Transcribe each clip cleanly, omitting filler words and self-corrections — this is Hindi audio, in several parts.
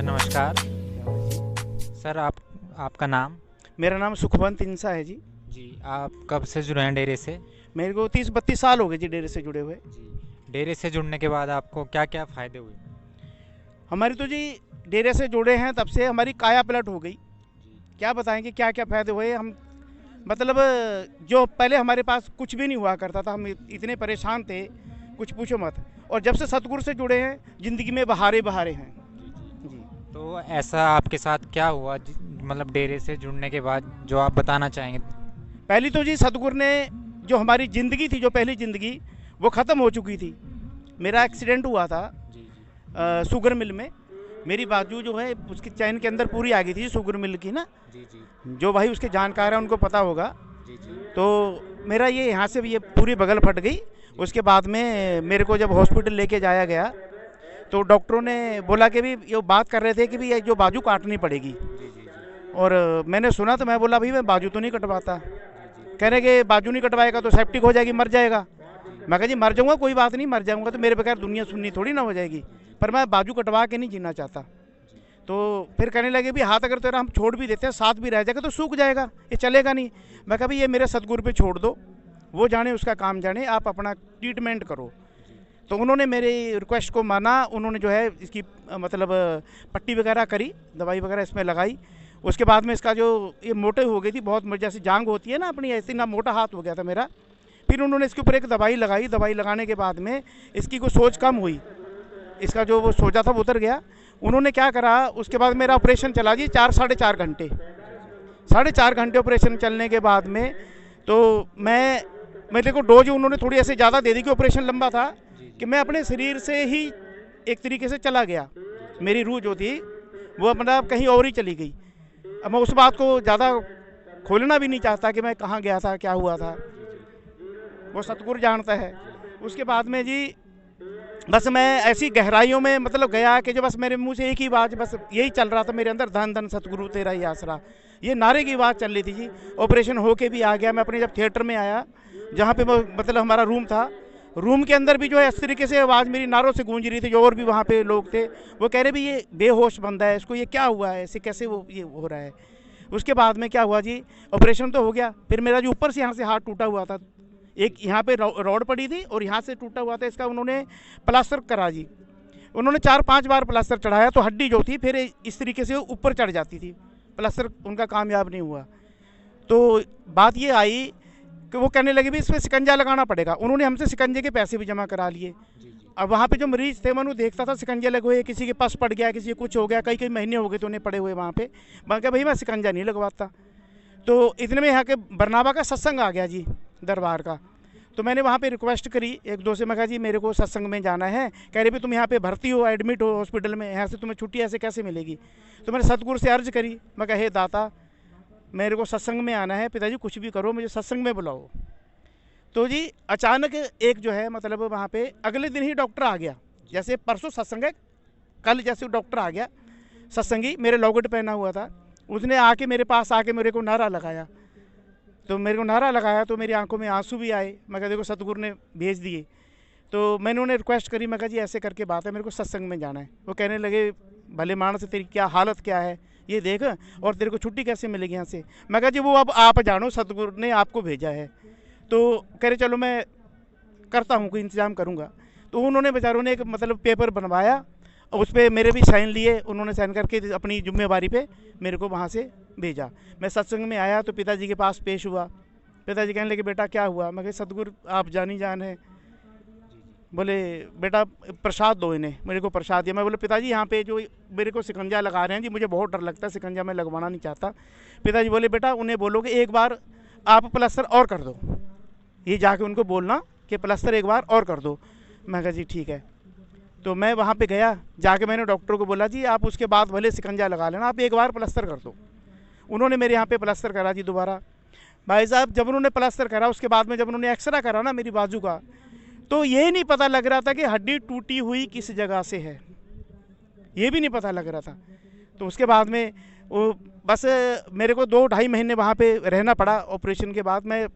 नमस्कार। सर आपका नाम? मेरा नाम सुखवंत इंसा है जी। जी, आप कब से जुड़े हैं डेरे से? मेरे को 30-32 साल हो गए जी डेरे से जुड़े हुए। जी, डेरे से जुड़ने के बाद आपको क्या क्या फ़ायदे हुए? हमारी तो जी डेरे से जुड़े हैं तब से हमारी काया पलट हो गई। जी, क्या बताएंगे क्या क्या फ़ायदे हुए हम। मतलब जो पहले हमारे पास कुछ भी नहीं हुआ करता था, हम इतने परेशान थे, कुछ पूछो मत। और जब से सतगुरु से जुड़े हैं ज़िंदगी में बहारे बहारे हैं जी, जी। जी। तो ऐसा आपके साथ क्या हुआ मतलब डेरे से जुड़ने के बाद जो आप बताना चाहेंगे? पहली तो जी सतगुरु ने जो हमारी ज़िंदगी थी, जो पहली ज़िंदगी वो ख़त्म हो चुकी थी। मेरा जी, जी। एक्सीडेंट हुआ था जी, जी। शुगर मिल में। मेरी बाजू जो है उसकी चैन के अंदर पूरी आ गई थी शुगर मिल की ना। जी, जी। जो भाई उसके जानकार हैं उनको पता होगा। जी, जी। तो मेरा ये यहाँ से ये पूरी बगल फट गई। जी, उसके बाद में मेरे को जब हॉस्पिटल लेके जाया गया तो डॉक्टरों ने बोला कि भी ये बात कर रहे थे कि भी ये जो बाजू काटनी पड़ेगी। जी। जी, जी। और मैंने सुना तो मैं बोला भाई मैं बाजू तो नहीं कटवाता। जी, जी। कह रहे कि बाजू नहीं कटवाएगा तो सेप्टिक हो जाएगी, मर जाएगा। जी। मैं कहा जी मर जाऊंगा कोई बात नहीं, मर जाऊंगा तो मेरे बगैर दुनिया सुननी थोड़ी ना हो जाएगी। जी, जी। पर मैं बाजू कटवा के नहीं जीना चाहता। जी। तो फिर कहने लगे भी हाथ अगर तेरा हम छोड़ भी देते हैं, साथ भी रह जाएगा तो सूख जाएगा, ये चलेगा नहीं। मैं कहा भाई ये मेरे सतगुरु पे छोड़ दो, वो जाने उसका काम जाने, आप अपना ट्रीटमेंट करो। जी। तो उन्होंने मेरी रिक्वेस्ट को माना। उन्होंने जो है इसकी मतलब पट्टी वगैरह करी, दवाई वगैरह इसमें लगाई। उसके बाद में इसका जो ये मोटे हो गई थी बहुत, जैसे जांग होती है ना अपनी, ऐसी ना मोटा हाथ हो गया था मेरा। फिर उन्होंने इसके ऊपर एक दवाई लगाई। दवाई लगाने के बाद में इसकी कोई सोच कम हुई, इसका जो वो सोचा था वो उतर गया। उन्होंने क्या करा, उसके बाद मेरा ऑपरेशन चला जी 4-4.5 घंटे। जी, जी। 4.5 घंटे ऑपरेशन चलने के बाद में तो मैं मेरे को डोज उन्होंने थोड़ी ऐसे ज़्यादा दे दी कि ऑपरेशन लंबा था, जी, कि जी। मैं अपने शरीर से ही एक तरीके से चला गया। जी, जी। मेरी रूह जो थी वो अपना कहीं और ही चली गई। अब मैं उस बात को ज़्यादा खोलना भी नहीं चाहता कि मैं कहाँ गया था, क्या हुआ था, जी, जी। वो सतगुरु जानता है। जी। उसके बाद में जी बस मैं ऐसी गहराइयों में मतलब गया कि जो बस मेरे मुंह से एक ही बात बस यही चल रहा था मेरे अंदर, धन धन सतगुरु तेरा ही आसरा। ये नारे की बात चल रही थी जी। ऑपरेशन होके भी आ गया मैं अपने, जब थिएटर में आया जहाँ पे मतलब हमारा रूम था, रूम के अंदर भी जो है इस तरीके से आवाज़ मेरी नारों से गूंज रही थी। जो और भी वहाँ पे लोग थे वो कह रहे भी ये बेहोश बंदा है, इसको ये क्या हुआ है, ऐसे कैसे वो ये हो रहा है। उसके बाद में क्या हुआ जी, ऑपरेशन तो हो गया। फिर मेरा जो ऊपर से यहाँ से हाथ टूटा हुआ था, एक यहाँ पे रॉड पड़ी थी और यहाँ से टूटा हुआ था, इसका उन्होंने प्लास्टर करा जी। उन्होंने 4-5 बार प्लास्टर चढ़ाया तो हड्डी जो थी फिर इस तरीके से ऊपर चढ़ जाती थी। प्लास्टर उनका कामयाब नहीं हुआ। तो बात ये आई कि वो कहने लगे भी इस पर शिकंजा लगाना पड़ेगा। उन्होंने हमसे शिकंजे के पैसे भी जमा करा लिए। जी, जी। अब वहाँ पे जो मरीज थे मैं उन्हें देखता था शिकंजे लगे हुए, किसी के पास पड़ गया, किसी को कुछ हो गया, कई कई महीने हो गए तो उन्हें पड़े हुए वहाँ पे। मैं कहा भाई मैं शिकंजा नहीं लगवाता। तो इतने में यहाँ के बरनाबा का सत्संग आ गया जी, दरबार का। तो मैंने वहाँ पे रिक्वेस्ट करी एक दो से, मैं कहा जी मेरे को सत्संग में जाना है। कह रहे भी तुम यहाँ पे भर्ती हो, एडमिट हो हॉस्पिटल में, यहाँ से तुम्हें छुट्टी ऐसे कैसे मिलेगी। तो मैंने सतगुरु से अर्ज करी, मैं कहा हे दाता मेरे को सत्संग में आना है, पिताजी कुछ भी करो मुझे सत्संग में बुलाओ। तो जी अचानक एक जो है मतलब वहाँ पे अगले दिन ही डॉक्टर आ गया। जैसे परसों सत्संग है, कल जैसे डॉक्टर आ गया सत्संगी, मेरे लॉकेट पहना हुआ था। उसने आके मेरे पास आके मेरे को नारा लगाया। तो मेरे को नारा लगाया तो मेरी आंखों में आंसू भी आए। मैं कहा देखो सतगुरु ने भेज दिए। तो मैंने उन्हें रिक्वेस्ट करी, मैं कहा जी ऐसे करके बात है, मेरे को सत्संग में जाना है। वो कहने लगे भले मानस तेरी क्या हालत क्या है ये देख, और तेरे को छुट्टी कैसे मिलेगी यहाँ से। मैं कहा जी वो अब आप जानो, सतगुरु ने आपको भेजा है। तो कह रहे चलो मैं करता हूँ, कोई इंतज़ाम करूँगा। तो उन्होंने बेचारों ने एक मतलब पेपर बनवाया, उस पर मेरे भी साइन लिए। उन्होंने साइन करके अपनी जिम्मेवारी पे मेरे को वहाँ से भेजा। मैं सत्संग में आया तो पिताजी के पास पेश हुआ। पिताजी कहने लगे बेटा क्या हुआ। मैं कहा सतगुरु आप जानी जान है। जी, जी। बोले बेटा प्रसाद दो इन्हें। मेरे को प्रसाद दिया। मैं बोले पिताजी यहाँ पे जो मेरे को शिकंजा लगा रहे हैं जी, मुझे बहुत डर लगता है, शिकंजा मैं लगवाना नहीं चाहता। पिताजी बोले बेटा उन्हें बोलो कि एक बार आप प्लास्टर और कर दो, ये जाके उनको बोलना कि प्लास्टर एक बार और कर दो। मैं कहा जी ठीक है। तो मैं वहाँ पे गया, जाके मैंने डॉक्टर को बोला जी आप उसके बाद भले शिकंजा लगा लेना, आप एक बार प्लास्टर कर दो। उन्होंने मेरे यहाँ पे प्लास्टर करा जी दोबारा। भाई साहब जब उन्होंने प्लास्टर करा उसके बाद में जब उन्होंने एक्सरा करा ना मेरी बाजू का, तो ये नहीं पता लग रहा था कि हड्डी टूटी हुई किस जगह से है, ये भी नहीं पता लग रहा था। तो उसके बाद में वो बस मेरे को 2-2.5 महीने वहाँ पे रहना पड़ा। ऑपरेशन के बाद मैं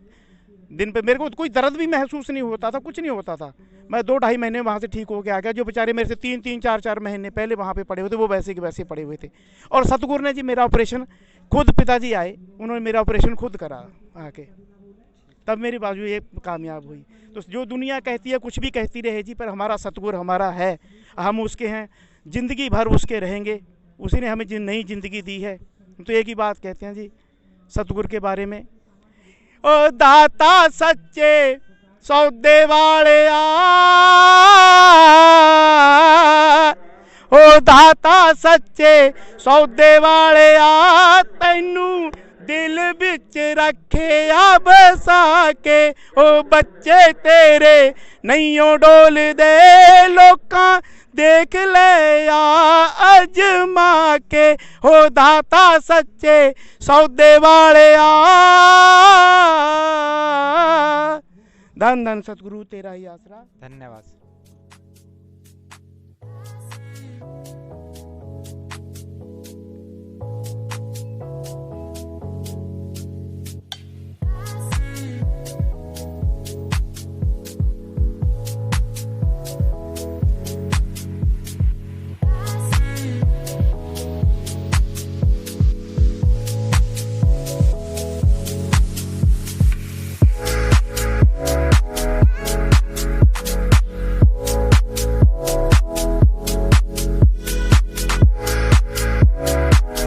दिन पे मेरे को कोई दर्द भी महसूस नहीं होता था, कुछ नहीं होता था। मैं 2-2.5 महीने वहाँ से ठीक होके आ गया। जो बेचारे मेरे से 3-3, 4-4 महीने पहले वहाँ पे पड़े हुए थे, वो वैसे के वैसे पड़े हुए थे। और सतगुरु ने जी मेरा ऑपरेशन खुद, पिताजी आए, उन्होंने मेरा ऑपरेशन खुद करा आके, तब मेरी बाजू ये कामयाब हुई। तो जो दुनिया कहती है कुछ भी कहती रहे जी, पर हमारा सतगुरु हमारा है, हम उसके हैं, ज़िंदगी भर उसके रहेंगे। उसी ने हमें नई ज़िंदगी दी है। तो एक ही बात कहते हैं जी सतगुरु के बारे में, ओ दाता सच्चे सौदे वाले आ, ओ दाता सच्चे सौदे वाले आ, तैनू दिल बिच रखे आ बसा के, ओ बच्चे तेरे नैयों डोल दे, लोकां देख ले आ अजमा के, हो दाता सच्चे सौदे वाले आ। धन धन सतगुरु तेरा ही आसरा। धन्यवाद।